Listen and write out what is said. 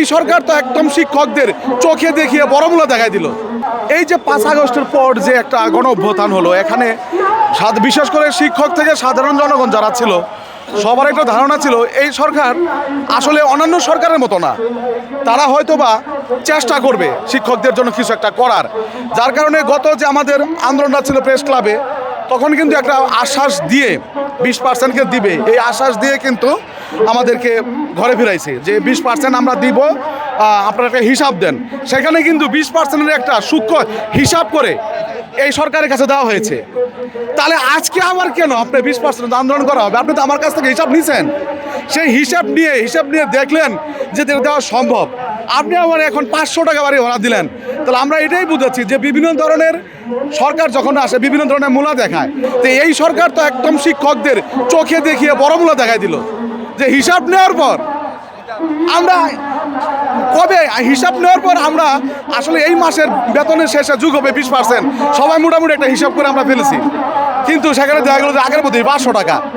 এই সরকার তো একদম শিক্ষকদের চোখে দেখিয়ে বড়মূলা দেখাই দিল। এই যে 5 আগস্টের পর যে একটা গণ অভ্যুত্থান হলো, এখানে বিশেষ করে শিক্ষক থেকে সাধারণ জনগণ যারা ছিল সবার একটা ধারণা ছিল এই সরকার আসলে অন্যান্য সরকারের মতো না, তারা হয়তো বা চেষ্টা করবে শিক্ষকদের জন্য কিছু একটা করার। যার কারণে গত যে আমাদের আন্দোলনটা ছিল প্রেস ক্লাবে, তখন কিন্তু একটা আশ্বাস দিয়ে 20%কে দিবে, এই আশ্বাস দিয়ে কিন্তু আমাদেরকে ঘরে ফিরাইছে যে 20% আমরা দিব, আপনারা একটা হিসাব দেন। সেখানে কিন্তু 20%-এর একটা সূক্ষ্ম হিসাব করে এই সরকারের কাছে দেওয়া হয়েছে। তাহলে আজকে আবার কেন আপনি 20% আন্দোলন করা হবে? আপনি তো আমার কাছ থেকে হিসাব নিছেন, সেই হিসাব নিয়ে দেখলেন যে দেওয়া সম্ভব, আপনি আমার এখন 500 টাকা বাড়ি ভাড়া দিলেন। তাহলে আমরা এটাই বুঝাচ্ছি যে বিভিন্ন ধরনের সরকার যখন আসে বিভিন্ন ধরনের মূলা দেখায়, তো এই সরকার তো একদম শিক্ষকদের চোখে দেখিয়ে বড়মূলা দেখাই দিল যে হিসাব নেওয়ার পর আমরা কবে হিসাব নেওয়ার পর আমরা আসলে এই মাসের বেতনের শেষে যোগ হবে 20%, সবাই মোটামুটি একটা হিসাব করে আমরা ফেলেছি, কিন্তু সেখানে দেখা গেল যে আগের মধ্যেই 500 টাকা।